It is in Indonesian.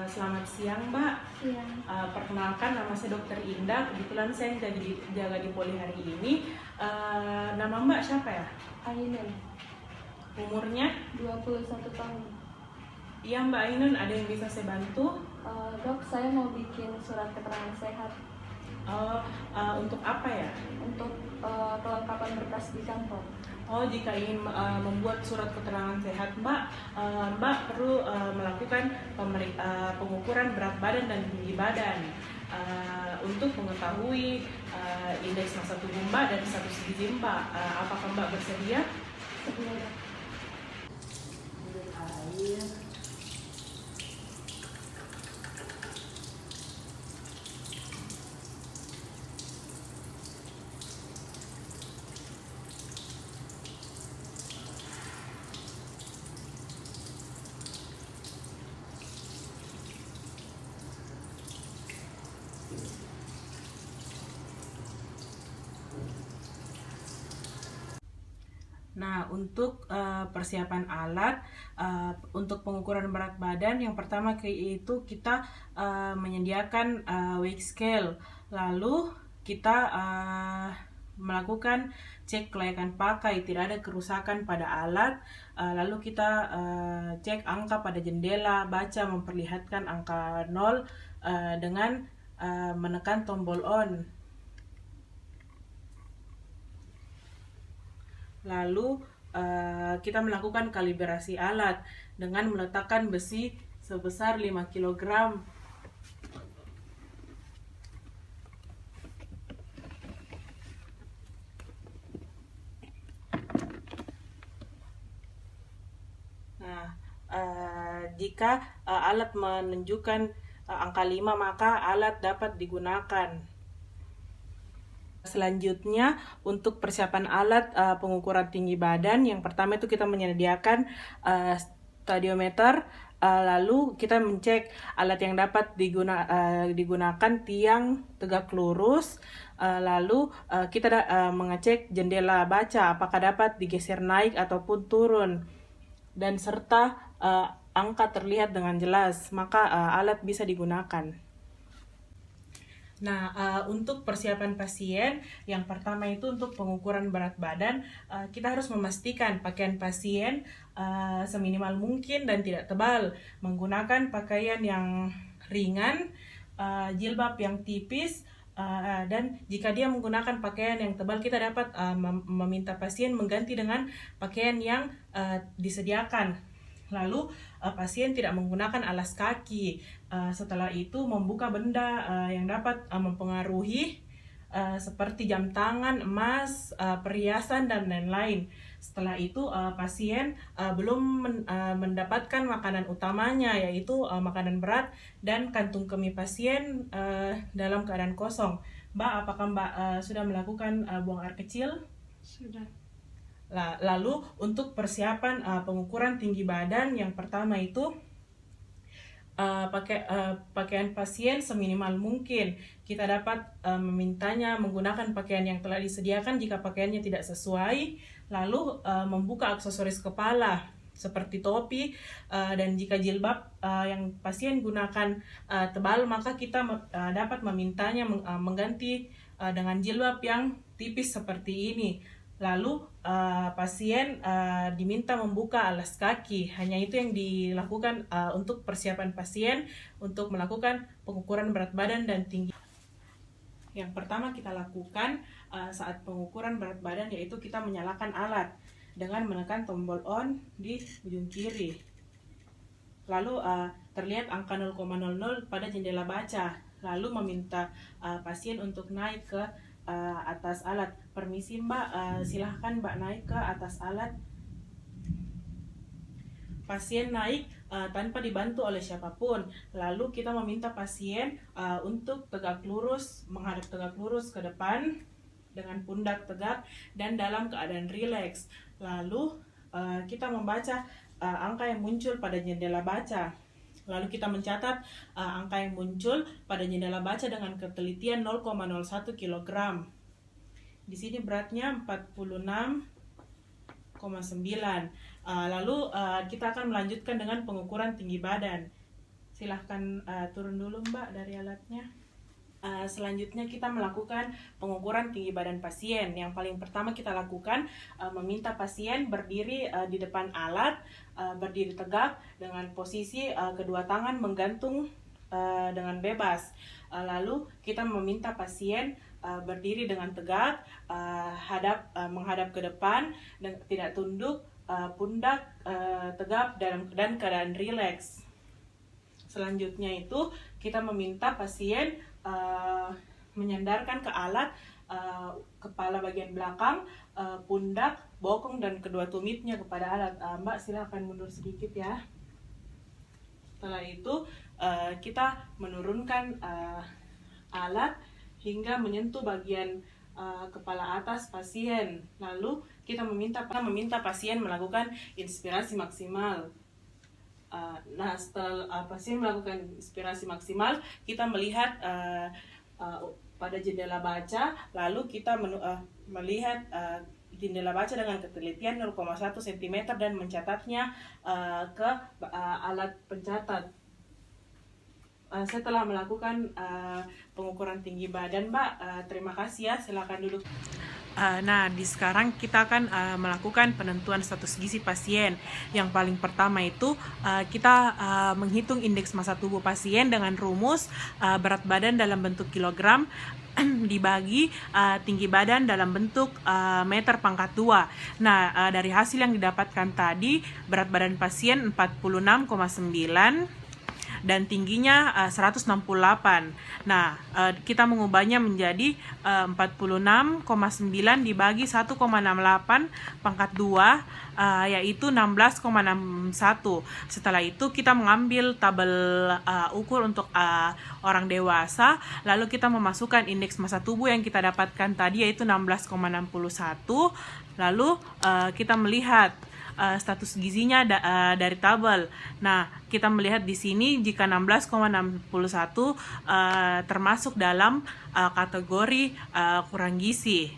Selamat siang, Mbak. Iya, Perkenalkan, nama saya Dokter Indah. Kebetulan saya yang jaga di Poli hari ini. Nama Mbak siapa ya? Ainun, Umurnya? 21 tahun. Iya, Mbak Ainun. Ada yang bisa saya bantu? Dok, saya mau bikin surat keterangan sehat Untuk apa ya? untuk kelengkapan berkas di kantor. Jika ingin membuat surat keterangan sehat, Mbak perlu melakukan pengukuran berat badan dan tinggi badan untuk mengetahui indeks massa tubuh Mbak dan status gizi Mbak. Apakah Mbak bersedia? Sebenarnya, Nah, untuk persiapan alat untuk pengukuran berat badan, yang pertama itu kita menyediakan weight scale, lalu kita melakukan cek kelayakan pakai, tidak ada kerusakan pada alat, lalu kita cek angka pada jendela, baca memperlihatkan angka 0 dengan menekan tombol on. Lalu kita melakukan kalibrasi alat dengan meletakkan besi sebesar 5 kg. Nah, jika alat menunjukkan angka 5, maka alat dapat digunakan. Selanjutnya, untuk persiapan alat pengukuran tinggi badan, yang pertama itu kita menyediakan stadiometer, lalu kita mencek alat yang dapat digunakan tiang tegak lurus, lalu kita mengecek jendela baca apakah dapat digeser naik ataupun turun, dan serta angka terlihat dengan jelas, maka alat bisa digunakan. Nah, untuk persiapan pasien, yang pertama itu untuk pengukuran berat badan, kita harus memastikan pakaian pasien seminimal mungkin dan tidak tebal, menggunakan pakaian yang ringan, jilbab yang tipis, dan jika dia menggunakan pakaian yang tebal, kita dapat meminta pasien mengganti dengan pakaian yang disediakan. Lalu pasien tidak menggunakan alas kaki. Setelah itu membuka benda yang dapat mempengaruhi seperti jam tangan, emas, perhiasan, dan lain-lain. Setelah itu pasien belum mendapatkan makanan utamanya, yaitu makanan berat, dan kantung kemih pasien dalam keadaan kosong. Mbak, apakah Mbak sudah melakukan buang air kecil? sudah. Lalu untuk persiapan pengukuran tinggi badan, yang pertama itu pakaian pasien seminimal mungkin. Kita dapat memintanya menggunakan pakaian yang telah disediakan jika pakaiannya tidak sesuai, lalu membuka aksesoris kepala seperti topi, dan jika jilbab yang pasien gunakan tebal, maka kita dapat memintanya mengganti dengan jilbab yang tipis seperti ini. Lalu pasien diminta membuka alas kaki. Hanya itu yang dilakukan untuk persiapan pasien untuk melakukan pengukuran berat badan dan tinggi. Yang pertama kita lakukan saat pengukuran berat badan, yaitu kita menyalakan alat dengan menekan tombol on di ujung kiri. Lalu terlihat angka 0,00 pada jendela baca. Lalu meminta pasien untuk naik ke atas alat. Permisi Mbak, silahkan Mbak naik ke atas alat. Pasien naik tanpa dibantu oleh siapapun. Lalu kita meminta pasien untuk tegak lurus, menghadap tegak lurus ke depan dengan pundak tegak dan dalam keadaan rileks. Lalu kita membaca angka yang muncul pada jendela baca. Lalu kita mencatat angka yang muncul pada jendela baca dengan ketelitian 0,01 kg. Di sini beratnya 46,5 Lalu kita akan melanjutkan dengan pengukuran tinggi badan. Silahkan turun dulu Mbak dari alatnya. Selanjutnya kita melakukan pengukuran tinggi badan pasien. Yang paling pertama kita lakukan meminta pasien berdiri di depan alat, berdiri tegak dengan posisi kedua tangan menggantung dengan bebas. Lalu kita meminta pasien berdiri dengan tegak, menghadap ke depan dan tidak tunduk, pundak tegap dalam keadaan rileks. Selanjutnya itu kita meminta pasien menyandarkan ke alat, kepala bagian belakang, pundak, bokong dan kedua tumitnya kepada alat. Mbak silakan mundur sedikit ya. Setelah itu kita menurunkan alat hingga menyentuh bagian kepala atas pasien. Lalu kita meminta pasien melakukan inspirasi maksimal. Setelah pasien melakukan inspirasi maksimal, kita melihat pada jendela baca, lalu kita melihat jendela baca dengan ketelitian 0,1 cm dan mencatatnya ke alat pencatat. Saya telah melakukan pengukuran tinggi badan, Mbak. Terima kasih ya, silakan duduk. Sekarang kita akan melakukan penentuan status gizi pasien. Yang paling pertama itu kita menghitung indeks massa tubuh pasien dengan rumus berat badan dalam bentuk kilogram dibagi tinggi badan dalam bentuk meter pangkat 2. Dari hasil yang didapatkan tadi, berat badan pasien 46,9 dan tingginya 168. Kita mengubahnya menjadi 46,9 dibagi 1,68 pangkat 2, yaitu 16,61. Setelah itu kita mengambil tabel ukur untuk orang dewasa, lalu kita memasukkan indeks massa tubuh yang kita dapatkan tadi, yaitu 16,61. Lalu kita melihat status gizinya dari tabel. Kita melihat di sini jika 16,61 termasuk dalam kategori kurang gizi.